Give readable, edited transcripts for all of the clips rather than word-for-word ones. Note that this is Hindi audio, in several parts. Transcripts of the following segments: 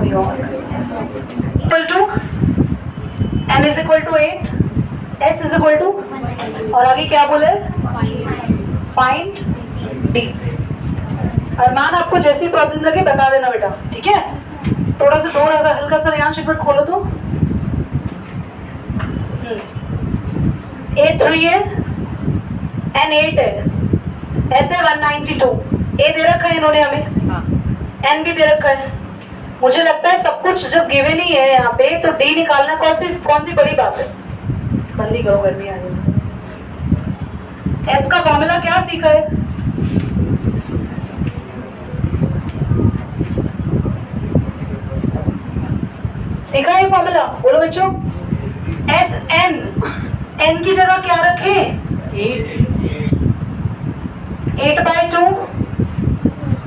Equal to n is equal to 8, s is equal to, और आगे क्या बोले, फाइंड d। अरमान आपको जैसी प्रॉब्लम लगे बता देना बेटा, ठीक है। थोड़ा सा हल्का सा यहाँ एक बार खोलो तो 8 3 है, n 8 है, s है 192, a दे रखा है इन्होंने हमें, n भी दे रखा है। मुझे लगता है सब कुछ जब गिवन ही है यहाँ पे तो d निकालना कौन सी बड़ी बात है। बंदी करो, गर्मी आ गई। s का फॉर्मूला क्या सीखा है, सीखा है फॉर्मूला, बोलो बच्चों। एस एन, एन की जगह क्या रखें, 8/2,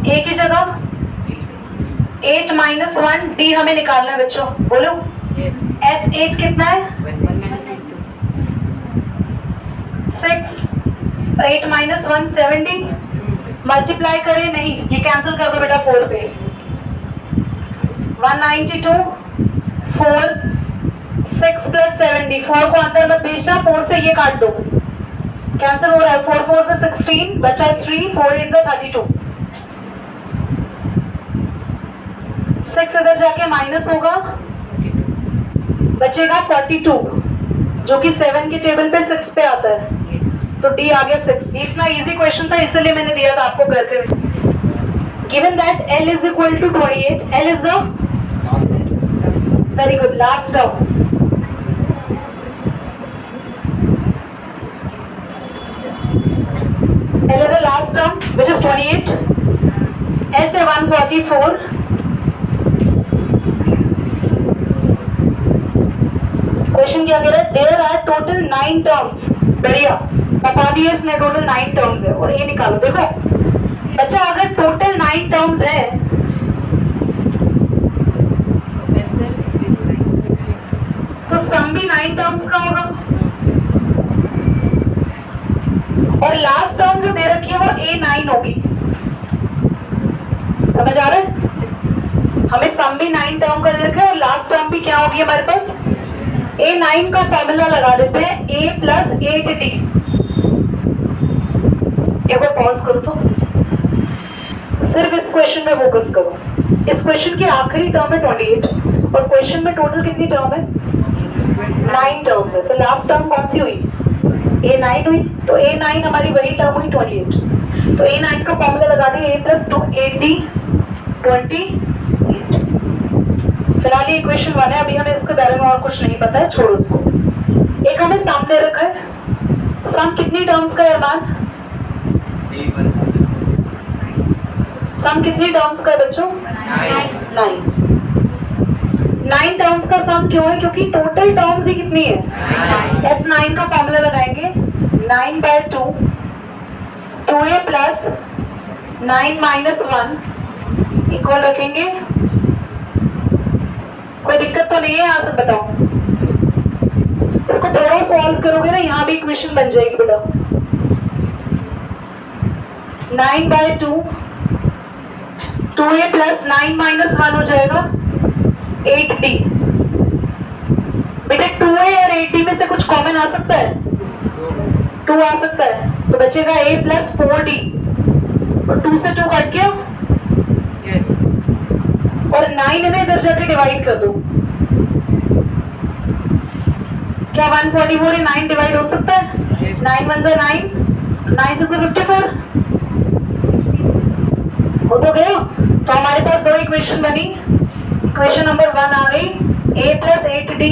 ए की जगह 8 - 1, डी हमें निकालना है बच्चों, बोलो। एस 8 कितना है, 6, 8 - 1 70, मल्टीप्लाई करें नहीं, ये कैंसिल कर दो बेटा 4 पे, 192, 4, 6 + 70, 4 को अंदर मत भेजना, 4 से ये काट दो, कैंसिल हो रहा है, 4 4 से 16, बचा 3, 4 8 से 32, 6 इधर जाके माइनस होगा, बचेगा 42, जो कि 7 के टेबल पे 6 पे आता है, तो डी आ गया 6। इतना इजी क्वेश्चन था इसलिए मैंने दिया था आपको करके। Given that L is equal to 28, L is the, very good, last term. L is the last term which is 28, S है 144, क्वेश्चन क्या कह रहा है, देयर आर टोटल 9 टर्म्स, बढ़िया बता दिए इसने, टोटल 9 टर्म्स है, और ये निकालो। देखो बच्चा अगर टोटल 9 टर्म्स है तो सम भी 9 टर्म्स का होगा, और लास्ट टर्म जो दे रखी है वो A9 होगी, समझ आ रहा है। हमें सम भी 9 टर्म का दे रखा है और लास्ट टर्म भी क्या होगी हमारे पास, A9 का फॉर्मूला लगा देते हैं, A + 8D। एक बार पॉज करो तो, सिर्फ इस क्वेश्चन में फोकस करो। इस क्वेश्चन की आखिरी टर्म है 28 और क्वेश्चन में टोटल कितनी टर्म है, 9 टर्म्स है, तो लास्ट टर्म कौन सी हुई, A9 हुई, तो A9 हमारी वही टर्म हुई 28, तो A9 का फॉर्मूला लगा दिए, A + 2 8D 28। फिलहाल ये इक्वेशन 1 है, अभी हमें इसके बारे में और कुछ नहीं पता है, छोड़ो उसको। एक हमें सम दे रखा है, सम कितनी टर्म्स का है अरमान, सम कितनी टर्म्स का है बच्चों, 9 टर्म्स का सम क्यों है, क्योंकि टोटल टर्म्स ही कितनी है, S9 का फॉर्मूला लगाएंगे, 9/2, 2A + 9 - 1 इक्वल रखेंगे। कोई दिक्कत तो नहीं है यहाँ से, बताओ। इसको थोड़ा सॉल्व करोगे ना, यहाँ भी इक्वेशन बन जाएगी बेटा, 9/2, 2A + 9 - 1 हो जाएगा 8D। बेटा 2A और 8D में से कुछ कॉमन आ सकता है, 2 आ सकता है, तो बचेगा A + 4D, और 2 से 2 कट गया, और 9 इन्हें इधर जाके डिवाइड कर दो, क्या 144 है, 9 डिवाइड हो सकता है, 9 1 9, 9 6 54, हो तो गया। तो हमारे पास दो इक्वेशन बनी, इक्वेशन नंबर 1 आ गई A + 8D,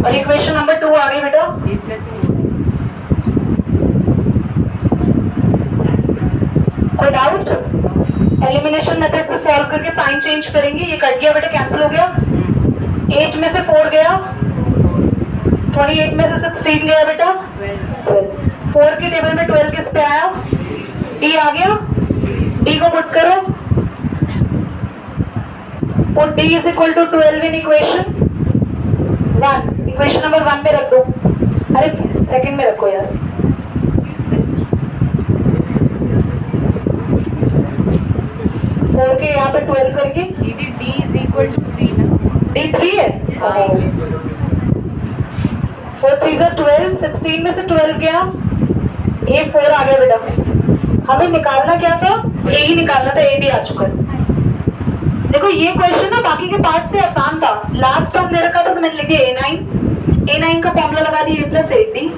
और इक्वेशन नंबर 2 आ गई बेटा A + 4D। कोई डाउट, एलिमिनेशन मेथड से सॉल्व करके साइन चेंज करेंगे, ये कट गया बेटा, कैंसिल हो गया, 8 में से 4 गया, 28 में से 16 गया बेटा, 12, 4 के टेबल में 12 किस पे आया, D आ गया, D को पुट करो, put D = 12 in equation 1, equation number 1 में रख दो, अरे सेकंड में रखो यार, 4 के यहाँ पे 12 करके, दीदी D 4 3 12, 16 में से 12 गया, ये 4 आ गया बेटा। हमें निकालना क्या था, ए ही निकालना था, ए भी आ चुका है। देखो ये क्वेश्चन ना बाकी के पार्ट से आसान था। लास्ट टर्म दे रखा था तो मैंने लिख दिया A9 का फॉर्मूला लगा दिया A+8D।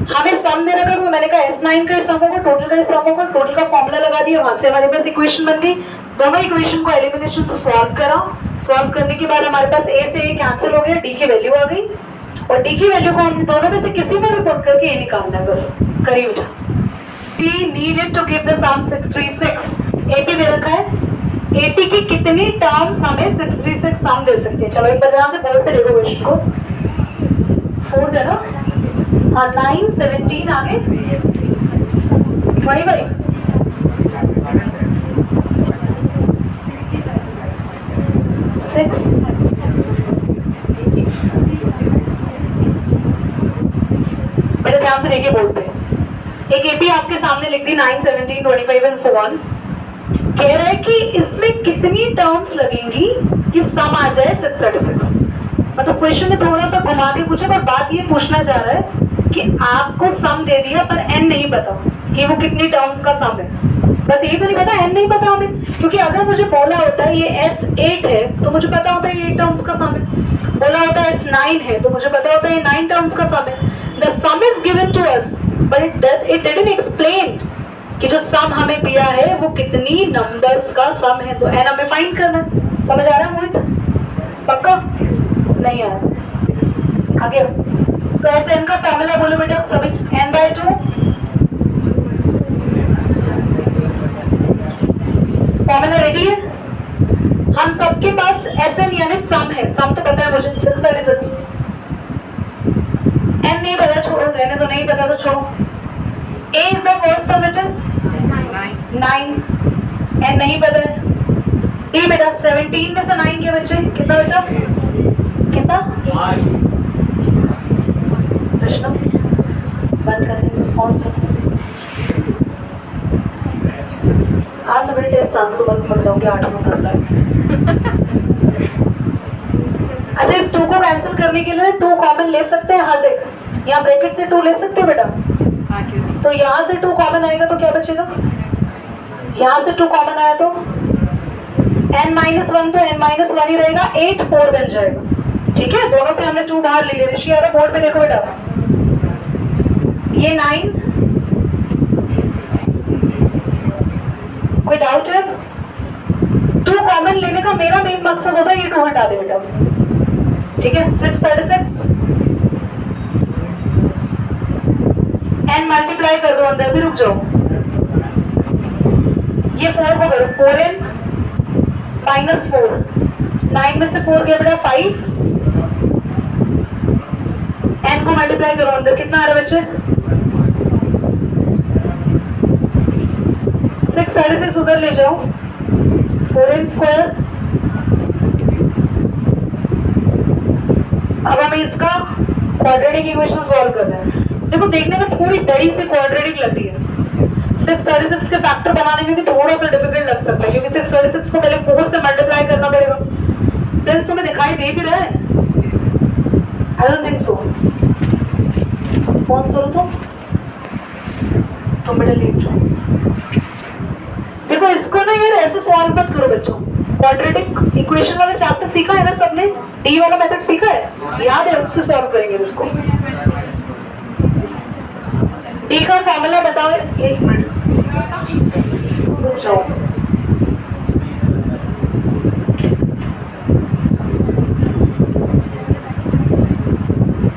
हमें सम दे रखा तो मैंने कहा S9 का सम होगा, टोटल का सम होगा, टोटल का फॉर्मूला लगा दिया, वहां से हमारे पास इक्वेशन बन गई। दोनों इक्वेशन को एलिमिनेशन से सॉल्व करा, सॉल्व करने के बाद हमारे पास A से A कैंसिल हो गया, D की वैल्यू आ गई, और D की वैल्यू को हम दोनों में से किसी में भी पुट करके A निकालना है, बस करिए बेटा। We needed to give the sum 636। AP दे रखा है, AP की कितनी टर्म्स हमें 636 सम दे सकते हैं। चलो एक बार ध्यान से बोर्ड पे देखो क्वेश्चन को। 4 है ना, हाँ 9 17 आगे 25 6। बड़े ध्यान से देखिए बोर्ड पे, एक एपी आपके सामने लिख दी 9 17 25 एंड सो ऑन। कह रहा है कि इसमें कितनी टर्म्स लगेंगी कि सम आ जाए 636। मतलब क्वेश्चन में थोड़ा सा घुमा के पूछा, पर बात ये पूछना चाह रहा है कि आपको सम दे दिया पर एन नहीं पता कि वो कितनी टर्म्स का सम है। बस यही तो नहीं पता, एन नहीं पता हमें, क्योंकि अगर मुझे बोला होता है ये S8 है तो मुझे पता होता है ये 8 टर्म्स का सम है। बोला होता है S9 है तो मुझे पता होता है ये 9 टर्म्स का सम है। The sum is given to us but it didn't explain कि जो सम हमें दिया है वो कितनी नंबर्स का सम है। तो एन हमें फाइंड करना है। समझ आ रहा है मोहित? पक्का? नहीं आ रहा? आगे तो ऐसे एन का फॉर्मूला बोलो बेटा सभी, n/2 फॉर्मूला रेडी है। हम सबके पास Sn यानी सम है, सम तो पता है मुझे 636। n नहीं पता, छोड़ो रहने दो, नहीं पता तो छोड़ो। A is the first term which is 9, n नहीं पता है। D बेटा 17 में से 9 के बच्चे कितना बचा, कितना प्रश्न बंद कर देंगे, पॉज कर देंगे। आज मेरे टेस्ट आंसर बस बताओगे 8 में 10 अच्छा इस 2 को कैंसिल करने के लिए 2 कॉमन ले सकते हैं। हाँ देख, यहाँ ब्रैकेट से 2 ले सकते हो बेटा, तो यहाँ से 2 कॉमन आएगा तो क्या बचेगा, यहाँ से 2 कॉमन आया तो n-1 तो n-1 ही रहेगा, 8 4 बन जाएगा। ठीक है, दोनों से हमने 2 बाहर ले लिया। ऋषि यार बोर्ड पे देखो बेटा, ये 9, कोई डाउट है? 2 कॉमन लेने का मेरा मेन मकसद होता है ये 2 हटा दे बेटा। ठीक है, 636 n मल्टीप्लाई कर दो अंदर भी, रुक जाओ, ये 4 को करो, 4n - 4, 9 में से 4 गया बेटा 5, n को मल्टीप्लाई करो अंदर, कितना आ रहा है बच्चे? 636 उधर ले जाओ, 4n²। अब हमें इसका क्वाड्रेटिक इक्वेशन सॉल्व करना है। देखो देखने में थोड़ी बड़ी सी क्वाड्रेटिक लग रही है, 636 के फैक्टर बनाने में भी थोड़ा सा डिफिकल्ट लग सकता है, क्योंकि 636 को पहले 4 से मल्टीप्लाई करना पड़ेगा। फ्रेंड्स तुम्हें दिखाई दे भी रहा है? I don't think so. Pause करो तो तुम बेटा लेट जाओ। देखो इसको ना यार ऐसे सॉल्व मत करो बच्चों। क्वाड्रेटिक इक्वेशन वाला चैप्टर सीखा है ना सबने, डी वाला मेथड सीखा है, याद है, उससे सॉल्व करेंगे इसको। डी का फॉर्मूला बताओ, 1 मिनट रुक जाओ।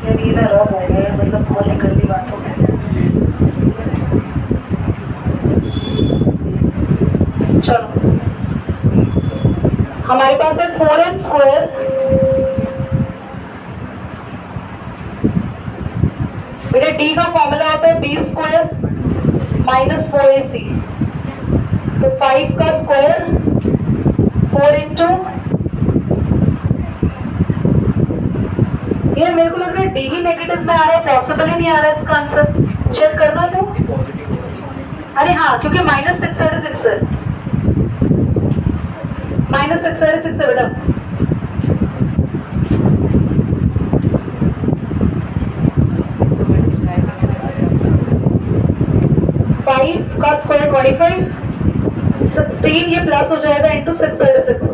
यार ये ना रफ हो गया, मतलब बहुत ही गंदी बात हो गई। चलो हमारे पास है 4n², बेटा d का फॉर्मूला होता है b² - 4ac, तो 5 का स्क्वायर 4 इंटू, ये मेरे को लग रहा है d ही नेगेटिव में आ रहा है, पॉसिबल ही नहीं आ रहा है इसका आंसर, चेक करना तो। अरे हाँ, क्योंकि -636 है, -636 है बेटा। का स्क्वायर 25, 16 ये प्लस हो जाएगा इंटू 636।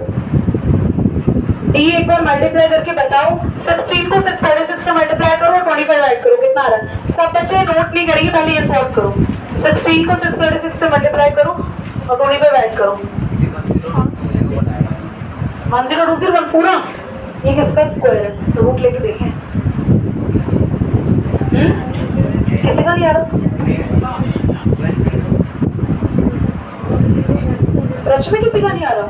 डी एक बार मल्टीप्लाई करके बताओ, 16 को 636 से मल्टीप्लाई करो और 25 ऐड करो, कितना आ रहा है? सब बच्चे नोट नहीं करेंगे, पहले ये सॉल्व करो। 16 को 636 से मल्टीप्लाई करो और 25 ऐड करो। 10201 पूरा, ये किसका स्क्वायर है? तो रूट लेके देखें। किसी का नहीं आ रहा? सच में किसी का नहीं आ रहा?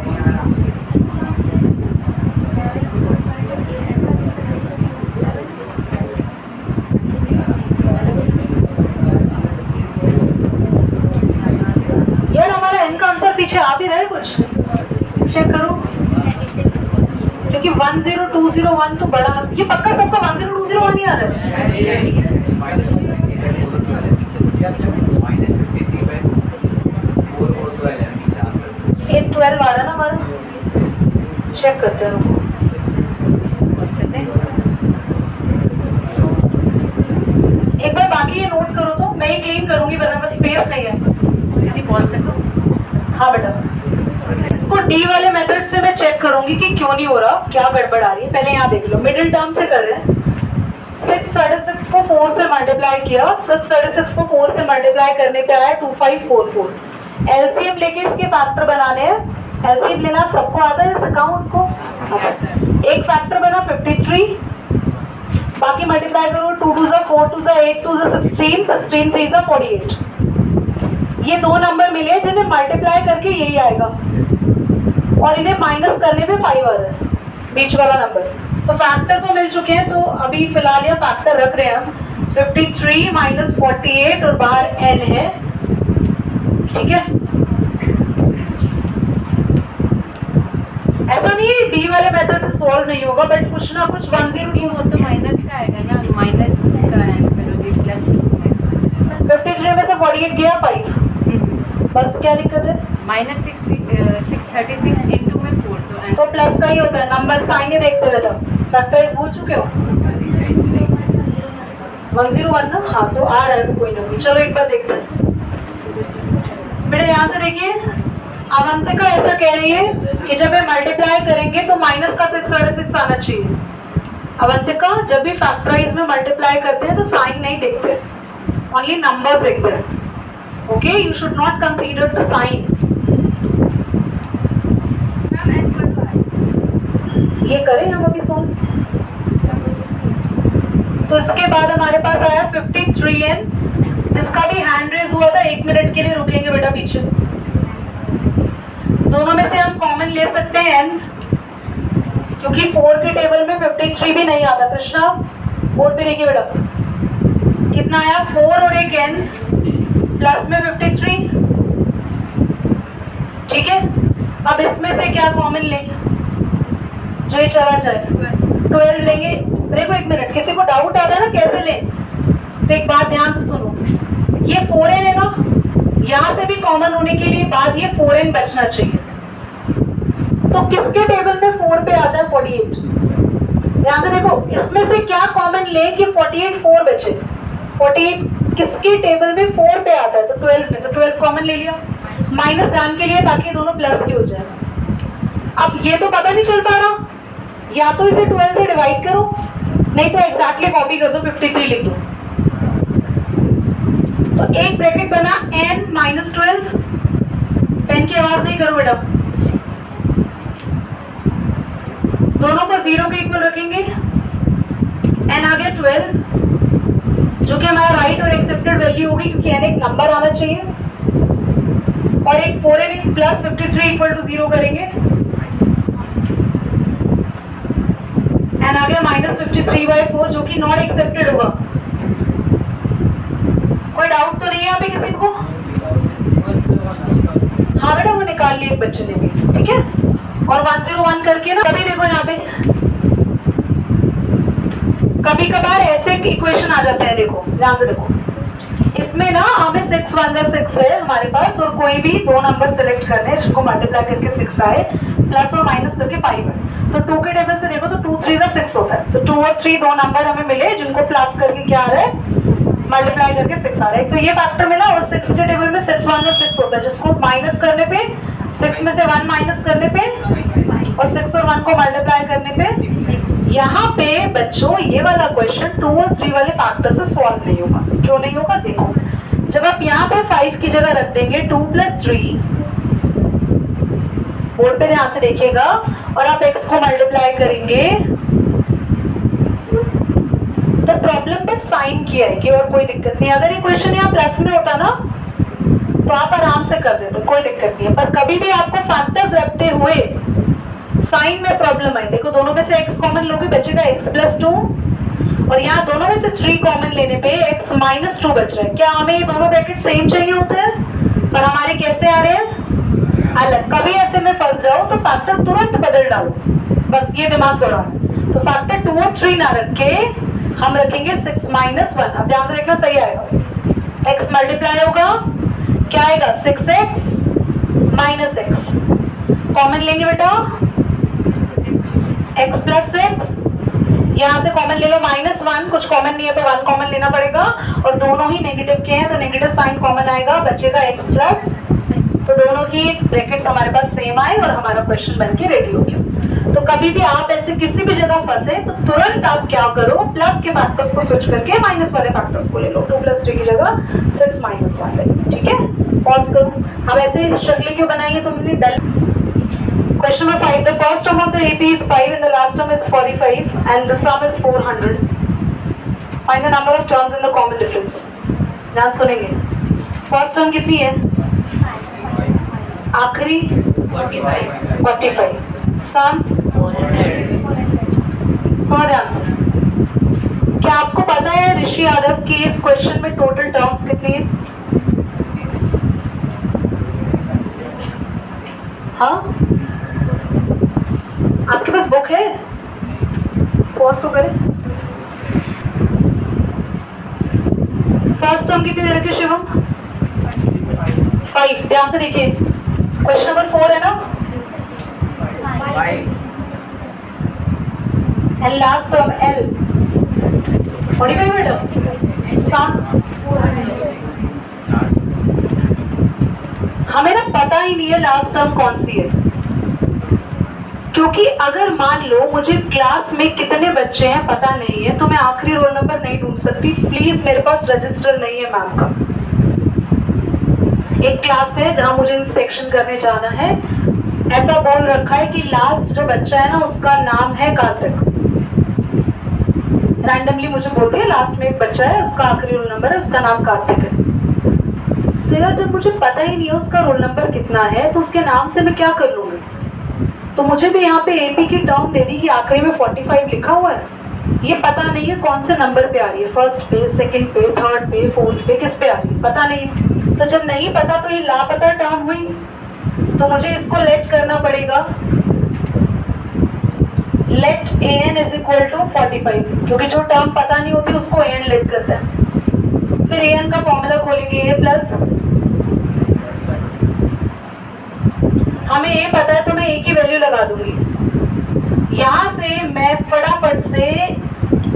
यार हमारा एन का आंसर पीछे आ भी रहा है, कुछ चेक करो, क्योंकि 10201 तो बड़ा, ये पक्का सबका 10201 ही आ रहा है। ये 12 आ रहा है ना हमारा, चेक करते हैं, रुको एक बार बाकी ये नोट करो, तो मैं ही क्लीन करूंगी वरना बस स्पेस नहीं है। हाँ बेटा, इसको डी वाले मेथड से मैं चेक करूंगी कि क्यों नहीं हो रहा, क्या गड़बड़ आ रही है। पहले यहाँ देख लो, मिडिल टर्म से कर रहे हैं। 636 को 4 से मल्टीप्लाई किया, 636 को 4 से मल्टीप्लाई करने पे आया 2544। एलसीएम लेके इसके फैक्टर बनाने हैं। एलसीएम लेना आप सबको आता है, सिखाऊं उसको? एक फैक्टर बना 53, बाकी मल्टीप्लाई करो, 2 2 4 2 8 2 16 16 3 48। ये दो नंबर मिले जिन्हें मल्टीप्लाई करके यही आएगा, और इन्हें माइनस करने पे 5 आ रहा है, बीच वाला नंबर। तो फैक्टर तो मिल चुके हैं, तो अभी फिलहाल ये फैक्टर रख रहे हैं हम। 53 माइनस 48 और बाहर n है, ठीक है। ऐसा नहीं है डी वाले मेथड से सॉल्व नहीं होगा, बट कुछ ना कुछ 102 तो माइनस का आएगा ना, माइनस का आंसर हो जी, प्लस 53 में से 48 गया 5, बस क्या दिक्कत है? माइनस 636 इंटू में 4, तो प्लस का ही होता है, नंबर साइन ही देखते बेटा। फैक्टराइज भूल चुके हो? 101 ना, हाँ तो आ रहा है, तो कोई ना कोई। चलो एक बार देखते हैं बेटा, यहाँ से देखिए, अवंतिका ऐसा कह रही है कि जब ये मल्टीप्लाई करेंगे तो माइनस का 636 आना चाहिए। अवंतिका, जब भी फैक्टराइज में मल्टीप्लाई करते हैं तो साइन नहीं देखते, ओनली नंबर्स देखते हैं। Okay, you should not consider the sign. ये करें हम अभी सोल्व। तो इसके बाद हमारे पास आया 53n, जिसका भी हैंड रेज हुआ था। 1 मिनट के लिए रुकेंगे बेटा पीछे। दोनों में से हम कॉमन ले सकते हैं n, क्योंकि 4 के टेबल में 53 भी नहीं आता। कृष्णा बोर्ड पे देखिए बेटा, कितना आया? 4 और एक n, प्लस में 53, ठीक है। अब इसमें से क्या कॉमन लें जो ये चला जाए? 12 लेंगे। देखो एक मिनट, किसी को डाउट आता है ना कैसे लें, तो एक बात ध्यान से सुनो, ये 4n है ना, यहाँ से भी कॉमन होने के लिए बाद ये 4n बचना चाहिए। तो किसके टेबल में 4 पे आता है? 48। ध्यान से देखो, इसमें से क्या कॉमन ले कि 48 4 बचे। 48 किसके टेबल में 4 पे आता है? तो 12 में, तो 12 कॉमन ले लिया, माइनस जान के लिए ताकि दोनों प्लस के हो जाए। अब ये तो पता नहीं चल पा रहा, या तो इसे 12 से डिवाइड करो, नहीं तो एग्जैक्टली कॉपी कर दो, 53 लिख दो। तो एक ब्रैकेट बना n माइनस 12, पेन की आवाज नहीं करो बेटा, दोनों को 0 के इक्वल रखेंगे। n आ गया 12, जो कि हमारा राइट और एक्सेप्टेड वैल्यू होगी, क्योंकि n एक नंबर आना चाहिए। और एक 4n प्लस 53 इक्वल टू 0 करेंगे, n आ गया माइनस 53/4, जो कि नॉट एक्सेप्टेड होगा। कोई डाउट तो नहीं है यहाँ पे किसी को? हाँ बेटा, वो निकाल लिया एक बच्चे ने भी, ठीक है। और 101 करके ना, कभी देखो यहाँ पे कभी कभार ऐसे इक्वेशन आ जाते हैं। देखो ध्यान से देखो, इसमें ना हमें 6 1 6 है हमारे पास, और कोई भी दो नंबर सेलेक्ट करने हैं जिनको मल्टीप्लाई करके 6 आए, प्लस और माइनस करके 5 है। तो 2 के टेबल से देखो तो 2 3 6 होता है। तो 2 और 3 दो नंबर हमें मिले जिनको प्लस करके क्या आ रहा है? मल्टीप्लाई करके 6 आ रहा है। तो ये फैक्टर मिला और 6 के टेबल में 6 1 6 होता है, जिसको माइनस करने पे 6 में से 1 माइनस करने पे और 6 और 1 को मल्टीप्लाई करने पे। यहाँ पे बच्चों ये वाला क्वेश्चन 2 और 3 वाले फैक्टर से सॉल्व नहीं होगा। क्यों नहीं होगा? देखो, जब आप यहाँ पे 5 की जगह रख देंगे 2 + 3, बोर्ड पे ध्यान से देखिएगा, और आप x को मल्टीप्लाई करेंगे तो प्रॉब्लम पे साइन किया है कि और कोई दिक्कत नहीं। अगर ये क्वेश्चन यहाँ प्लस में होता ना तो आप आराम से कर देते, कोई दिक्कत नहीं है। पर कभी भी आपको फैक्टर्स रखते हुए साइन में प्रॉब्लम है। देखो, दोनों में से x कॉमन लोगे, बचेगा x + 2, और यहाँ दोनों में से 3 कॉमन लेने पे x - 2 बच रहा है। क्या हमें ये दोनों ब्रैकेट सेम चाहिए होते हैं? पर हमारे कैसे आ रहे हैं? अलग। कभी ऐसे में फंस जाओ तो फैक्टर तुरंत बदल डालो, बस ये दिमाग दौड़ाना। तो फैक्टर 2 और 3 ना रख के हम रखेंगे 6 - 1। अब ध्यान से देखना, सही आएगा। x मल्टीप्लाई होगा, क्या आएगा? 6x - x। कॉमन लेंगे बेटा, x + 6, यहाँ से कॉमन ले लो -1, कुछ कॉमन नहीं है तो 1 कॉमन लेना पड़ेगा, और दोनों ही नेगेटिव के हैं तो नेगेटिव साइन कॉमन आएगा, बचेगा x प्लस। तो दोनों की ब्रैकेट्स हमारे पास सेम आए और हमारा क्वेश्चन बनके रेडी हो गया। तो कभी भी आप ऐसे किसी भी जगह फंसे तो तुरंत आप क्या करो, प्लस के फैक्टर्स को स्विच करके माइनस वाले फैक्टर्स को ले लो। 2 + 3 की जगह 6 - 1 ले लो, ठीक है? पॉज करो। अब ऐसे शक्लें क्यों बनाई है तुमने? डल। Question number 5. The first term of the AP is 5 and the last term is 45 and the sum is 400. Find the number of terms in the common difference. ध्यान सुनेंगे। First term कितनी है? आखिरी 45। Sum 400। सुनो ध्यान से। क्या आपको पता है ऋषि यादव की इस क्वेश्चन में टोटल टर्म्स कितनी है? हाँ, आपके पास बुक है? पॉज तो करें। फर्स्ट टर्म कितनी दे रखी है शिवम? 5। ध्यान से देखिए, क्वेश्चन नंबर 4 है ना, 5 एंड लास्ट टर्म L 45 बेटा। सम हमें ना पता ही नहीं है लास्ट टर्म कौन सी है, क्योंकि अगर मान लो मुझे क्लास में कितने बच्चे हैं पता नहीं है तो मैं आखिरी रोल नंबर नहीं ढूंढ सकती। प्लीज, मेरे पास रजिस्टर नहीं है मैम का। एक क्लास है जहां मुझे इंस्पेक्शन करने जाना है, ऐसा बोल रखा है कि लास्ट जो बच्चा है ना उसका नाम है कार्तिक। रैंडमली मुझे बोलती है लास्ट में एक बच्चा है, उसका आखिरी रोल नंबर है, उसका नाम कार्तिक है। तो यार, जब मुझे पता ही नहीं है उसका रोल नंबर कितना है तो उसके नाम से मैं क्या कर लूंगी? तो मुझे भी यहाँ पे एपी की टर्म दे दी कि आखिरी में 45 लिखा हुआ है, ये पता नहीं है कौन से नंबर पे आ रही है, फर्स्ट पे, सेकंड पे, थर्ड पे, फोर्थ पे, किस पे आ रही है, पता नहीं। तो जब नहीं पता तो ये लापता टर्म हुई, तो मुझे इसको लेट करना पड़ेगा, लेट an = 45, क्योंकि जो टर्म पता नहीं होती उसको an लेट करता है। फिर an का फॉर्मूला खोलेंगे a प्लस, हमें ये पता है तो मैं a की वैल्यू लगा दूंगी। यहाँ से मैं फटाफट से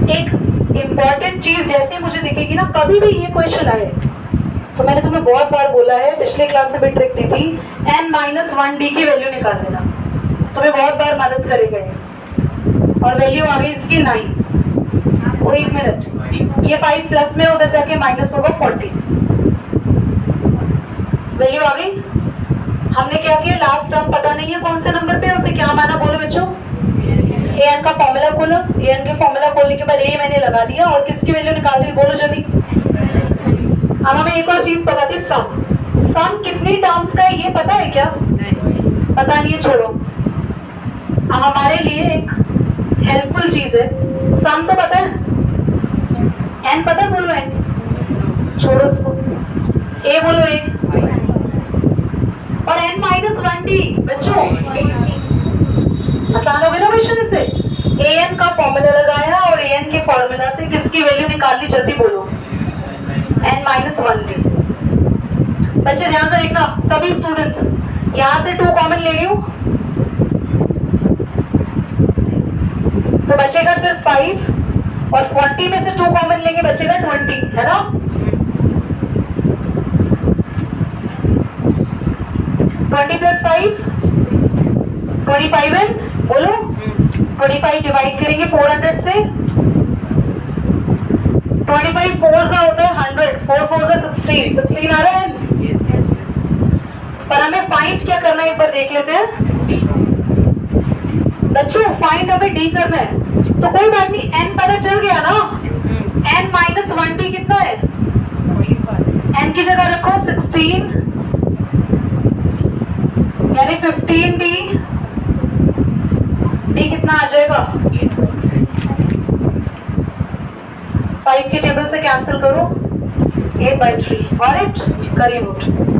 एक इम्पॉर्टेंट चीज जैसे मुझे दिखेगी ना, कभी भी ये क्वेश्चन आए तो मैंने तुम्हें बहुत बार बोला है, पिछले क्लास से भी ट्रिक दी थी, n-1d की वैल्यू निकाल देना, तुम्हें बहुत बार मदद करेगा ये। और वैल्यू आ गई इसकी 9। और 1 मिनट, ये 5 प्लस में उधर जाके माइनस होगा 40। वैल्यू आ गई। हमने क्या किया, लास्ट टर्म पता नहीं है कौन से नंबर पे, उसे क्या माना बोलो बच्चों? an का फॉर्मूला खोलो, an के फॉर्मूला खोलने के बाद a मैंने लगा दिया और किसकी वैल्यू निकाल दी बोलो जल्दी। अब हमें एक और चीज पता थी, सम कितनी टर्म्स का है ये पता है क्या? पता नहीं है, छोड़ो। अब हमारे लिए एक हेल्पफुल चीज है, सम तो पता है, n पता है बोलो n, छोड़ो उसको, a बोलो a, और n-1d बच्चों आसान हो गया ना क्वेश्चन इससे। an का फॉर्मूला लगाया और an के फॉर्मूला से किसकी वैल्यू निकाल ली जल्दी बोलो, n-1d। बच्चे ध्यान से देखना, सभी स्टूडेंट्स, यहाँ से 2 कॉमन ले रही हूँ तो बचेगा सिर्फ 5, और 40 में से 2 कॉमन लेंगे बचेगा 20, है ना? 20 प्लस 5 25 है, बोलो 25 डिवाइड करेंगे 400 से, 25 4 सा होता है 100, 4 4 सा 16, 16 आ रहा है। पर हमें फाइंड क्या करना है एक बार देख लेते हैं बच्चों, फाइंड हमें डी करना है, तो कोई बात नहीं, n पता चल गया ना, n माइनस 1d कितना है, n की जगह रखो 16 यानी 15d, d कितना आ जाएगा 5 के टेबल से कैंसिल करो 8/3, करिए नोट।